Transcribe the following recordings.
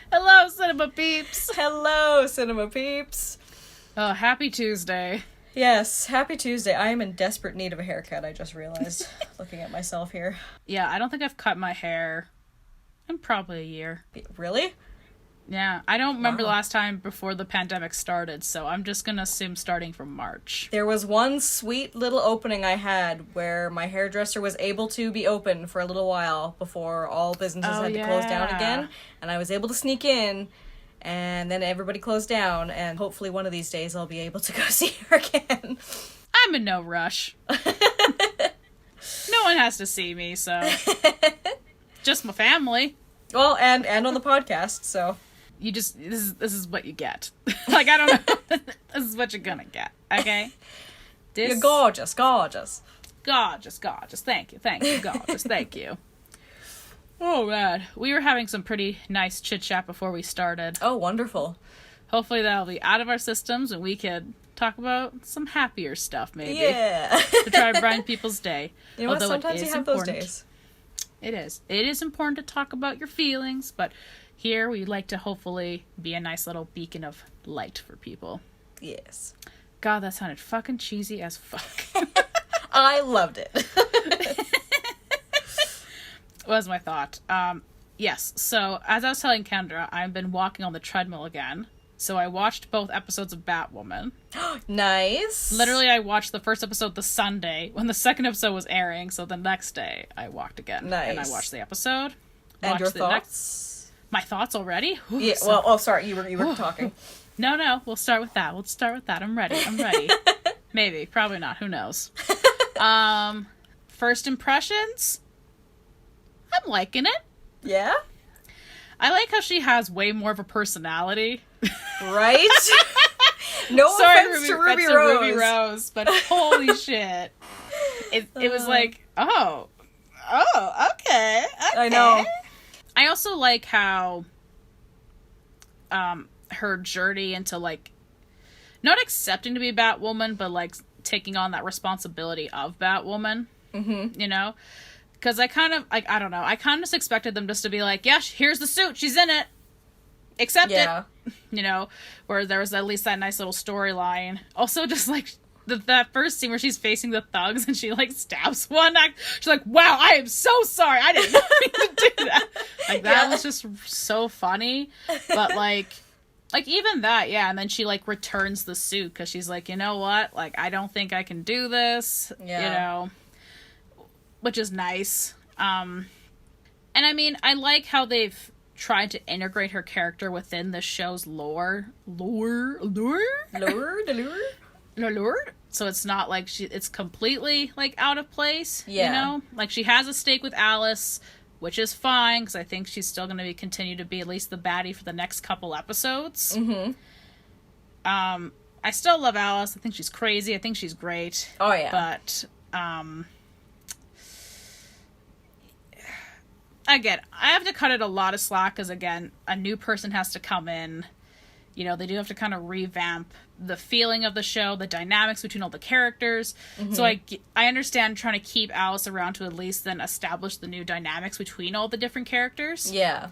Hello, Cinema Peeps! Hello, Cinema Peeps! Oh, happy Tuesday. Yes, happy Tuesday. I am in desperate need of a haircut, I just realized, looking at myself here. Yeah, I don't think I've cut my hair in probably a year. Really? Yeah, I don't remember the last time before the pandemic started, so I'm just gonna assume starting from March. There was one sweet little opening I had where my hairdresser was able to be open for a little while before all businesses had to close down again, and I was able to sneak in, and then everybody closed down, and hopefully one of these days I'll be able to go see her again. I'm in no rush. No one has to see me, so... Just my family. Well, and on the podcast, so... You just, this is what you get. Like, I don't know. This is what you're gonna get, okay? You're gorgeous, gorgeous. Gorgeous. Thank you, gorgeous, thank you. Oh, man. We were having some pretty nice chit-chat before we started. Oh, wonderful. Hopefully that'll be out of our systems and we could talk about some happier stuff, maybe. Yeah. To try to brighten people's day. You know what? Sometimes you have those days. It is. It is important to talk about your feelings, but here we'd like to hopefully be a nice little beacon of light for people. Yes. God, that sounded fucking cheesy as fuck. I loved it. Was my thought. Yes, so as I was telling Kendra, I've been walking on the treadmill again. So I watched both episodes of Batwoman. Nice. Literally, I watched the first episode the Sunday when the second episode was airing. So the next day, I walked again. Nice. And I watched the episode. And your thoughts? My thoughts already? Ooh, yeah. Well, oh, sorry, you were talking. No. We'll start with that. I'm ready. Maybe. Probably not. Who knows? First impressions? I'm liking it. Yeah? I like how she has way more of a personality. Right? No offense to Ruby Rose. But holy shit. It was like, oh, okay. I know. I also like how her journey into, like, not accepting to be Batwoman, but, like, taking on that responsibility of Batwoman. Mm-hmm. You know? Because I kind of, like, I don't know. I kind of just expected them just to be like, yeah, here's the suit. She's in it. Accept it. You know? Where there was at least that nice little storyline. Also, just, like, that first scene where she's facing the thugs and she, like, stabs one. She's like, wow, I am so sorry. I didn't mean to do that. Like, that was just so funny. But, like, even that, yeah. And then she, like, returns the suit because she's like, you know what? Like, I don't think I can do this. Yeah. You know? Which is nice. And I mean, I like how they've tried to integrate her character within the show's lore. So it's not like it's completely, like, out of place. Yeah. You know? Like, she has a stake with Alice, which is fine, because I think she's still going to continue to be at least the baddie for the next couple episodes. Mm-hmm. I still love Alice. I think she's crazy. I think she's great. Oh, yeah. But, again, I have to cut it a lot of slack because, again, a new person has to come in. You know, they do have to kind of revamp the feeling of the show, the dynamics between all the characters. Mm-hmm. So I understand trying to keep Alice around to at least then establish the new dynamics between all the different characters. Yeah.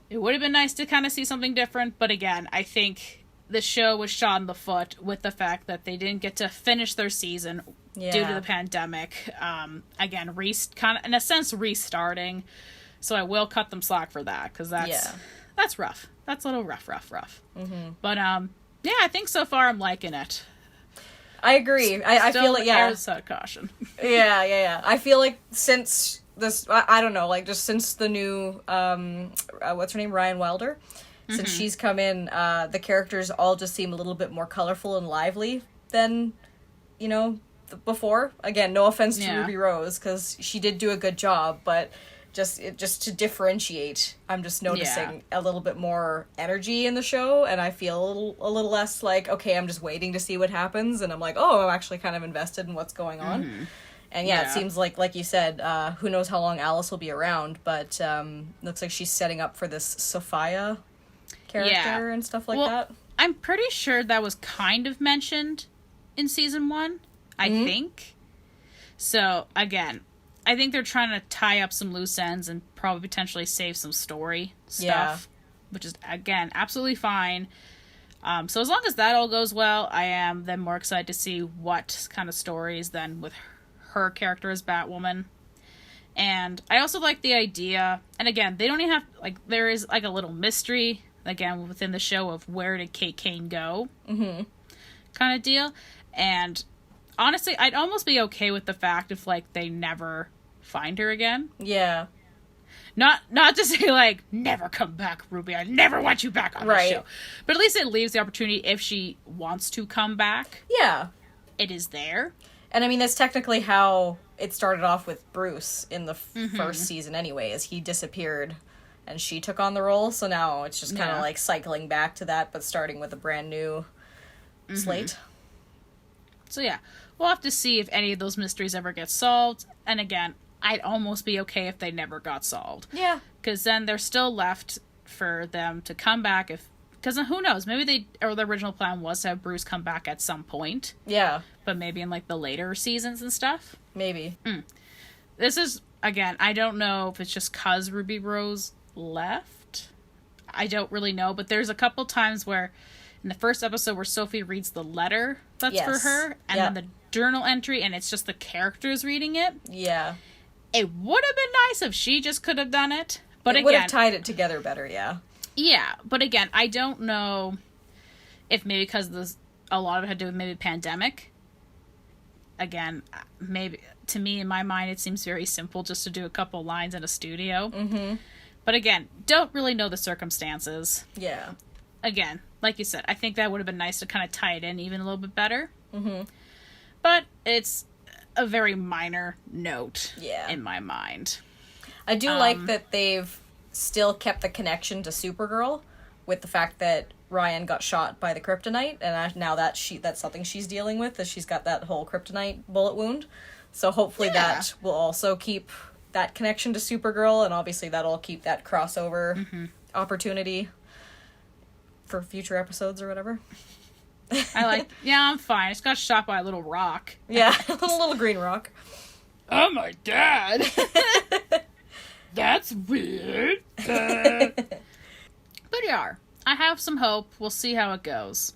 It would have been nice to kind of see something different, but again, I think the show was shot in the foot with the fact that they didn't get to finish their season due to the pandemic. Again, kind of in a sense restarting. So I will cut them slack for that because that's rough. That's a little rough. Mm-hmm. But yeah, I think so far I'm liking it. I agree. I feel like caution. Yeah. I feel like since this, I don't know, like just since the new what's her name, Ryan Wilder. Since she's come in, the characters all just seem a little bit more colorful and lively than, you know, before. Again, no offense to Ruby Rose, because she did do a good job, but just to differentiate, I'm just noticing a little bit more energy in the show, and I feel a little less like, okay, I'm just waiting to see what happens, and I'm like, oh, I'm actually kind of invested in what's going on. Mm-hmm. And it seems like you said, who knows how long Alice will be around, but looks like she's setting up for this Sophia character and stuff like that. I'm pretty sure that was kind of mentioned in season 1, I think. So, again, I think they're trying to tie up some loose ends and probably potentially save some story stuff, which is, again, absolutely fine. So as long as that all goes well, I am then more excited to see what kind of stories then with her character as Batwoman. And I also like the idea, and again, they don't even have, like, there is, like, a little mystery, again, within the show of where did Kate Kane go, kind of deal. And honestly, I'd almost be okay with the fact if, like, they never find her again. Yeah. Not to say, like, never come back, Ruby. I never want you back on the show. But at least it leaves the opportunity if she wants to come back. Yeah. It is there. And I mean, that's technically how it started off with Bruce in the first season anyway, as he disappeared and she took on the role. So now it's just kind of like cycling back to that, but starting with a brand new slate. So yeah, we'll have to see if any of those mysteries ever get solved. And again, I'd almost be okay if they never got solved. Yeah. Because then they're still left for them to come back if... Because who knows? Maybe the original plan was to have Bruce come back at some point. Yeah. But maybe in, like, the later seasons and stuff. Maybe. This is, again, I don't know if it's just because Ruby Rose left. I don't really know. But there's a couple times where, in the first episode where Sophie reads the letter that's for her, and then the journal entry, and it's just the characters reading it. Yeah. It would have been nice if she just could have done it. But it would have tied it together better, yeah. Yeah, but again, I don't know if maybe because a lot of it had to do with maybe pandemic. Again, maybe, to me, in my mind, it seems very simple just to do a couple lines in a studio. But again, don't really know the circumstances. Yeah. Again, like you said, I think that would have been nice to kind of tie it in even a little bit better. But it's a very minor note in my mind. I do like that they've still kept the connection to Supergirl with the fact that Ryan got shot by the kryptonite, and now that's something she's dealing with, as she's got that whole kryptonite bullet wound. So hopefully that will also keep that connection to Supergirl, and obviously that'll keep that crossover opportunity for future episodes or whatever. I'm fine. It's got shot by a little rock. Yeah, a little green rock. Oh my god. That's weird. But yeah, I have some hope. We'll see how it goes.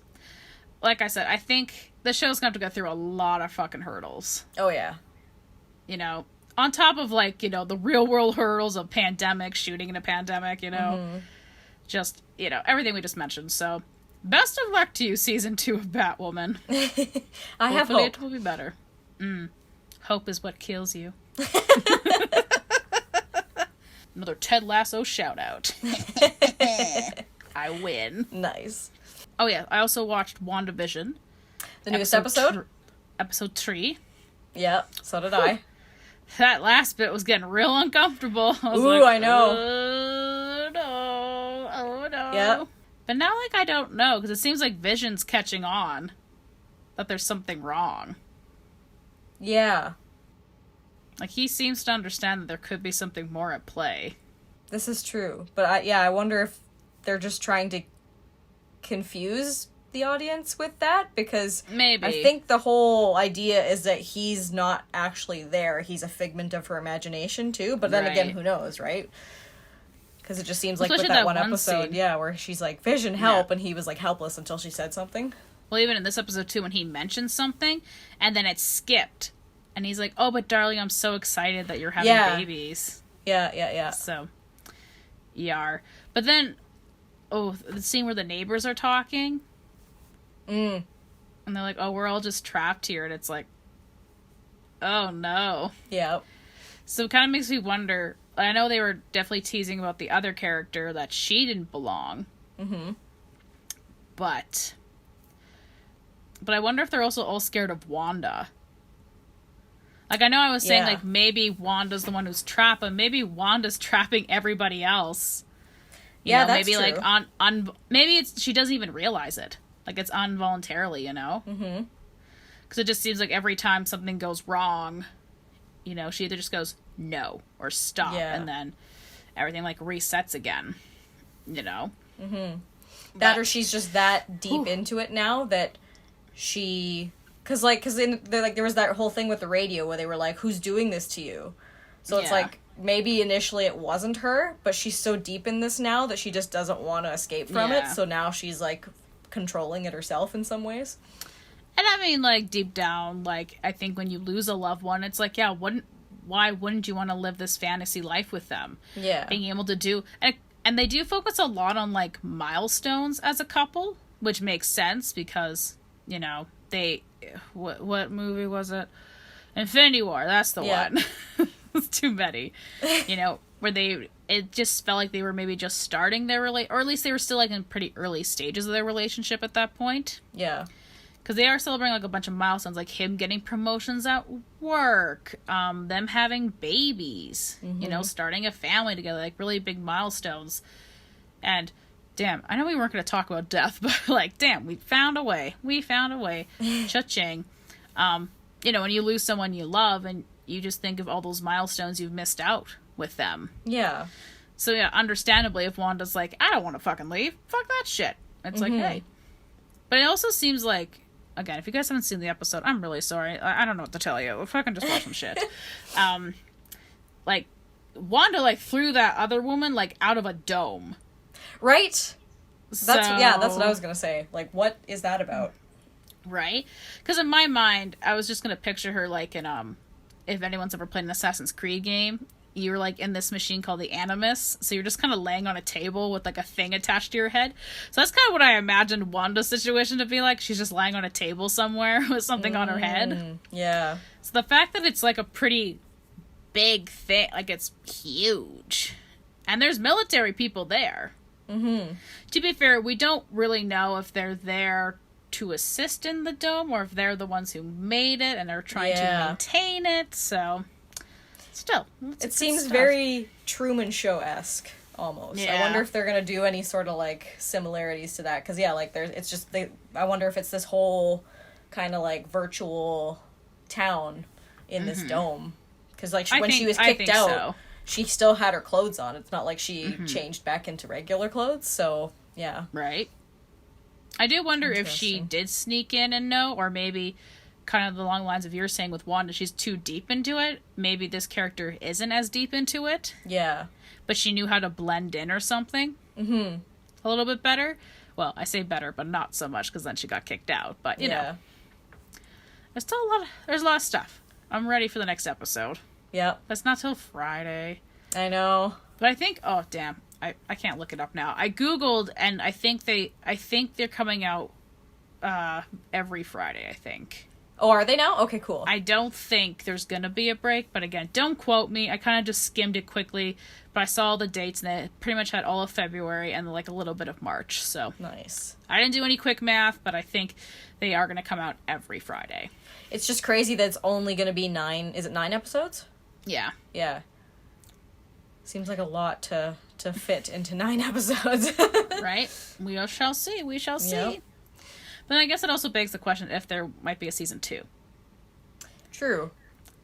Like I said, I think the show's going to have to go through a lot of fucking hurdles. Oh, yeah. You know, on top of, like, you know, the real world hurdles of pandemic, shooting in a pandemic, you know. Just, you know, everything we just mentioned. So, best of luck to you, season 2 of Batwoman. I have hope. It will be better. Hope is what kills you. Another Ted Lasso shout out. I win. Nice. Oh yeah, I also watched WandaVision. The newest episode? Episode 3. Yeah, so did I. That last bit was getting real uncomfortable. I know. Oh no. Yeah. But now, like, I don't know, because it seems like Vision's catching on that there's something wrong. Yeah. Like, he seems to understand that there could be something more at play. This is true. But I wonder if they're just trying to confuse the audience with that, because maybe. I think the whole idea is that he's not actually there. He's a figment of her imagination, too. But then again, who knows, right? Because it just seems like with that one episode, scene. Where she's like, Vision, help, and he was, like, helpless until she said something. Well, even in this episode, too, when he mentioned something, and then it skipped. And he's like, oh, but darling, I'm so excited that you're having babies. Yeah. So, yar. But then, the scene where the neighbors are talking. And they're like, oh, we're all just trapped here. And it's like, oh, no. Yeah. So it kind of makes me wonder. I know they were definitely teasing about the other character, that she didn't belong. But I wonder if they're also all scared of Wanda. Like, I know I was saying, like, maybe Wanda's the one who's trapped, but maybe Wanda's trapping everybody else. You know, that's maybe, true. like, maybe she doesn't even realize it. Like, it's involuntarily, you know? Because it just seems like every time something goes wrong, you know, she either just goes, no, or stop, and then everything, like, resets again, you know? That, or she's just that deep into it now that she... Because there was that whole thing with the radio where they were like, who's doing this to you? So it's like, maybe initially it wasn't her, but she's so deep in this now that she just doesn't want to escape from it. So now she's, like, controlling it herself in some ways. And I mean, like, deep down, like, I think when you lose a loved one, it's like, why wouldn't you want to live this fantasy life with them? Yeah. Being able to do... And they do focus a lot on, like, milestones as a couple, which makes sense because, you know, they... What movie was it? Infinity War, that's the one. It's too many. You know, where it just felt like they were maybe just starting their or at least they were still, like, in pretty early stages of their relationship at that point. Yeah. Because they are celebrating, like, a bunch of milestones, like him getting promotions at work, them having babies, you know, starting a family together, like, really big milestones. And, damn, I know we weren't going to talk about death, but, like, damn, we found a way. Cha-ching. You know, when you lose someone you love, and you just think of all those milestones you've missed out with them. Yeah. So, yeah, understandably, if Wanda's like, I don't want to fucking leave, fuck that shit. It's like, hey. But it also seems like, again, if you guys haven't seen the episode, I'm really sorry. I don't know what to tell you. Fucking just watch some shit. Like, Wanda, like, threw that other woman, like, out of a dome. Right? That's what I was gonna say. Like, what is that about? Right? Because in my mind, I was just gonna picture her, like, in, if anyone's ever played an Assassin's Creed game, you're, like, in this machine called the Animus, so you're just kind of laying on a table with, like, a thing attached to your head. So that's kind of what I imagined Wanda's situation to be like. She's just lying on a table somewhere with something on her head. Yeah. So the fact that it's, like, a pretty big thing, like, it's huge. And there's military people there. To be fair, we don't really know if they're there to assist in the dome or if they're the ones who made it and are trying to maintain it, so... Still, it seems very Truman Show-esque, almost. Yeah. I wonder if they're gonna do any sort of, like, similarities to that, because, yeah, like, I wonder if it's this whole kind of, like, virtual town in this dome, because, like, when she was kicked out, she still had her clothes on. It's not like she changed back into regular clothes, so, yeah. Right. I do wonder if she did sneak in and know, or maybe... kind of along the lines of you're saying with Wanda, she's too deep into it. Maybe this character isn't as deep into it. Yeah. But she knew how to blend in or something. A little bit better. Well, I say better, but not so much, because then she got kicked out. But, you know. There's still there's a lot of stuff. I'm ready for the next episode. Yep. That's not till Friday. I know. But I think, oh, damn. I can't look it up now. I Googled, and I think they're coming out every Friday, I think. Oh, are they now? Okay, cool. I don't think there's going to be a break, but again, don't quote me. I kind of just skimmed it quickly, but I saw all the dates, and it pretty much had all of February and, like, a little bit of March, so. Nice. I didn't do any quick math, but I think they are going to come out every Friday. It's just crazy that it's only going to be 9 episodes? Yeah. Yeah. Seems like a lot to fit into 9 episodes. Right? We shall see. Yep. But I guess it also begs the question if there might be a season 2. True.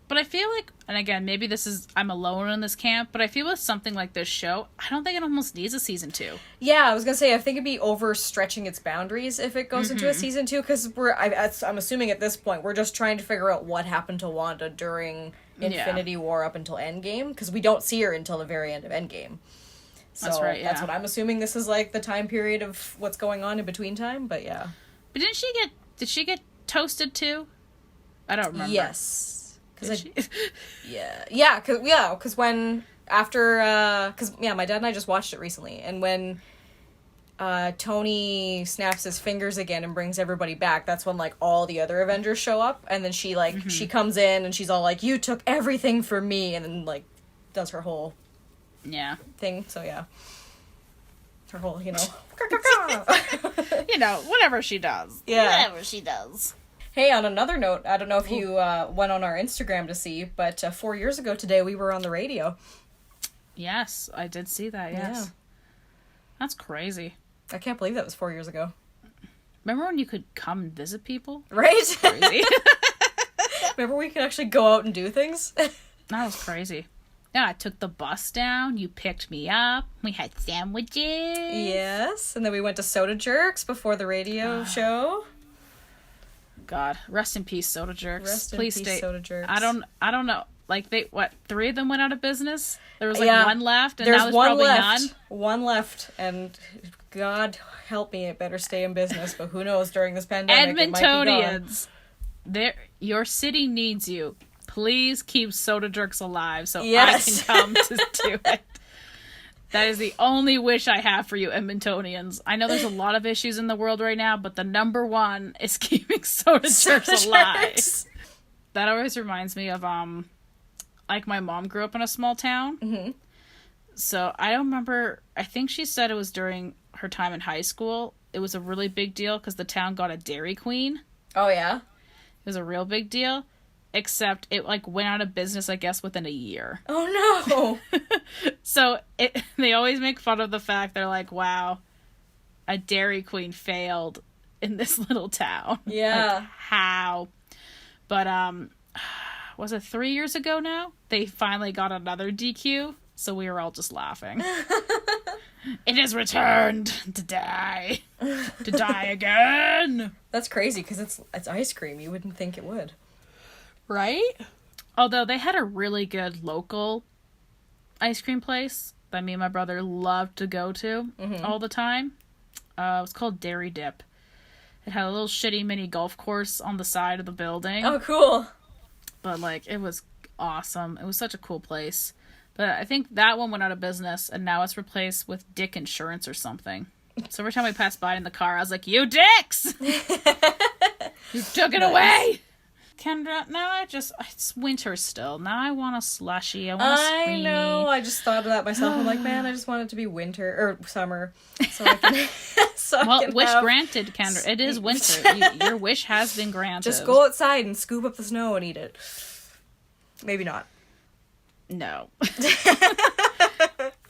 But I feel like, and again, maybe I'm alone in this camp, but I feel with something like this show, I don't think it almost needs a season 2. Yeah, I was going to say, I think it'd be overstretching its boundaries if it goes into a season 2, because I'm assuming at this point, we're just trying to figure out what happened to Wanda during Infinity War up until Endgame, because we don't see her until the very end of Endgame. So that's right, that's what I'm assuming this is, like, the time period of what's going on in between time, but yeah. But did she get toasted too? I don't remember. Yes. Because when, after, my dad and I just watched it recently, and when Tony snaps his fingers again and brings everybody back, that's when, like, all the other Avengers show up, and then she, like, she comes in, and she's all like, you took everything from me, and then, like, does her whole thing, so yeah. Her whole, you know... you know, whatever she does. Yeah. Whatever she does. Hey, on another note, I don't know if you went on our Instagram to see, but 4 years ago today, we were on the radio. Yes, I did see that, yes. Yeah. That's crazy. I can't believe that was 4 years ago. Remember when you could come and visit people? Right? Crazy. Remember we could actually go out and do things? That was crazy. Yeah, I took the bus down, you picked me up, we had sandwiches. Yes, and then we went to Soda Jerks before the radio show. God, rest in peace, Soda Jerks. Rest in peace, Soda Jerks. I don't know. 3 of them went out of business? There was one left, and now there's one probably left. none. One left, and God help me, it better stay in business. But who knows? During this pandemic, Edmontonians, your city needs you. Please keep Soda Jerks alive, so I can come to do it. That is the only wish I have for you, Edmontonians. I know there's a lot of issues in the world right now, but the number one is keeping Soda Jerks alive. That always reminds me of, my mom grew up in a small town. Mm-hmm. So I don't remember, I think she said it was during her time in high school. It was a really big deal because the town got a Dairy Queen. Oh, yeah? It was a real big deal. Except it, went out of business, I guess, within a year. Oh, no! So they always make fun of the fact they're like, wow, a Dairy Queen failed in this little town. Yeah. How? But, was it 3 years ago now? They finally got another DQ, so we were all just laughing. It has returned to die. To die again! That's crazy, because it's ice cream. You wouldn't think it would. Right? Although they had a really good local ice cream place that me and my brother loved to go to all the time. It was called Dairy Dip. It had a little shitty mini golf course on the side of the building. Oh, cool. But, it was awesome. It was such a cool place. But I think that one went out of business, and now it's replaced with Dick Insurance or something. So every time we passed by in the car, I was like, you dicks! You took it away! Kendra, now it's winter still. Now I want a slushie. I want a screamy. I know. I just thought of that myself. I'm like, man, I just want it to be winter or summer, so I can. Wish granted, Kendra. It is winter. Your wish has been granted. Just go outside and scoop up the snow and eat it. Maybe not. No.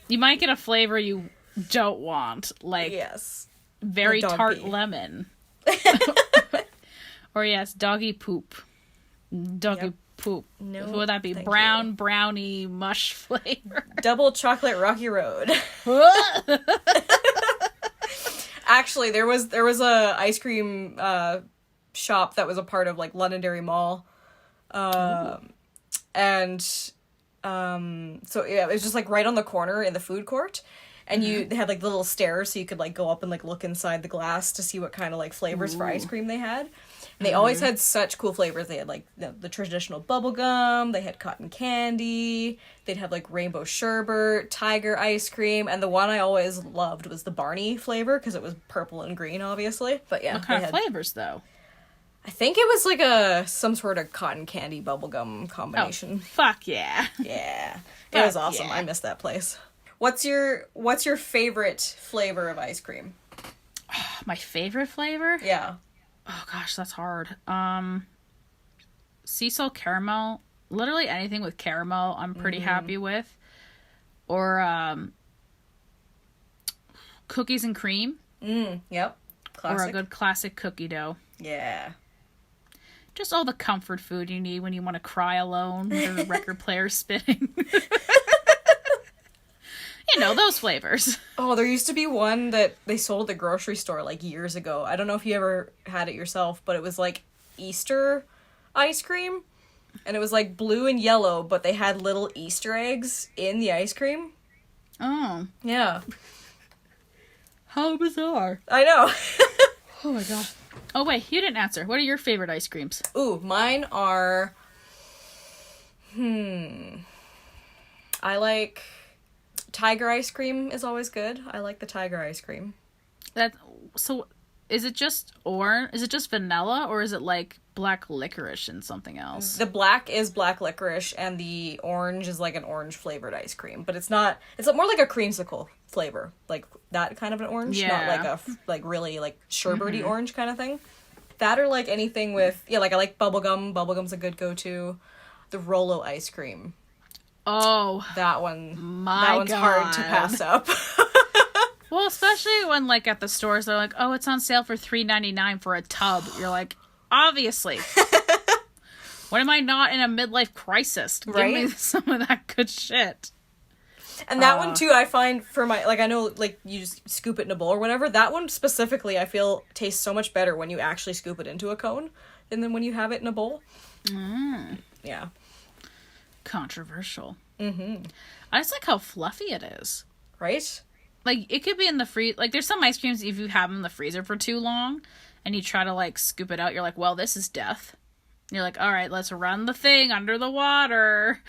You might get a flavor you don't want, yes, very tart lemon, or doggy poop. Doggy poop. No, what would that be? Brown brownie mush flavor. Double chocolate Rocky Road. Actually, there was a ice cream shop that was a part of Londonderry Mall, and so it was just right on the corner in the food court, and they had little stairs so you could go up and look inside the glass to see what kind of flavors for ice cream they had. And they always had such cool flavors. They had the traditional bubble gum, they had cotton candy, they'd have rainbow sherbet, tiger ice cream, and the one I always loved was the Barney flavor because it was purple and green, obviously. But yeah, what kind of flavors though? I think it was some sort of cotton candy bubblegum combination. Oh, fuck yeah. Yeah. It was awesome. Yeah. I missed that place. What's your favorite flavor of ice cream? My favorite flavor? Yeah. Oh gosh, that's hard. Sea salt caramel. Literally anything with caramel I'm pretty happy with. Or cookies and cream. Yep. Classic. Or a good classic cookie dough. Yeah. Just all the comfort food you need when you want to cry alone with the record player spinning. Those flavors. Oh, there used to be one that they sold at the grocery store years ago. I don't know if you ever had it yourself, but it was Easter ice cream. And it was blue and yellow, but they had little Easter eggs in the ice cream. Oh. Yeah. How bizarre. I know. Oh my god. Oh wait, you didn't answer. What are your favorite ice creams? Ooh, mine are... I like... Tiger ice cream is always good. I like the tiger ice cream. So is it just Is it just vanilla, or is it black licorice and something else? The black is black licorice, and the orange is an orange flavored ice cream. But it's not. It's more like a creamsicle flavor, that kind of an orange, not a really sherbety orange kind of thing. That or anything with I like bubblegum. Bubblegum's a good go-to. The Rolo ice cream. Oh, that one. That one's hard to pass up. Well, especially when at the stores they're like, "Oh, it's on sale for $3.99 for a tub." You're like, obviously. When am I not in a midlife crisis? Give me some of that good shit. And that one too, I find for my I know you just scoop it in a bowl or whatever. That one specifically, I feel tastes so much better when you actually scoop it into a cone, than when you have it in a bowl. Yeah. Controversial. Mm-hmm. I just like how fluffy it is. Right? Like, it could be in the like, there's some ice creams, if you have them in the freezer for too long, and you try to, like, scoop it out, you're like, well, this is death. And you're like, all right, let's run the thing under the water.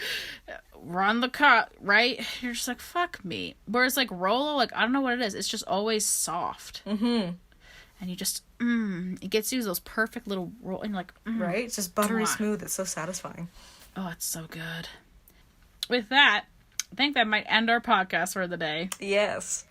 Run the cut, right? You're just like, fuck me. Whereas, like, Rolo, like, I don't know what it is. It's just always soft. Mm-hmm. And you just, it gets you those perfect little roll, and you're like, right? It's just buttery smooth. It's so satisfying. Oh, it's so good. With that, I think that might end our podcast for the day. Yes.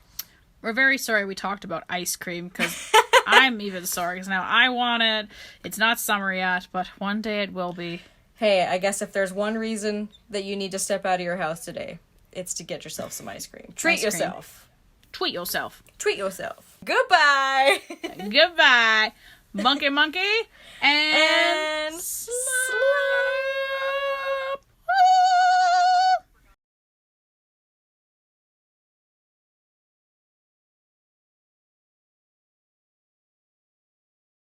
We're very sorry we talked about ice cream, because I'm even sorry, because now I want it. It's not summer yet, but one day it will be. Hey, I guess if there's one reason that you need to step out of your house today, it's to get yourself some ice cream. Treat yourself. Tweet yourself. Treat yourself. Goodbye. Goodbye. Monkey, and slide.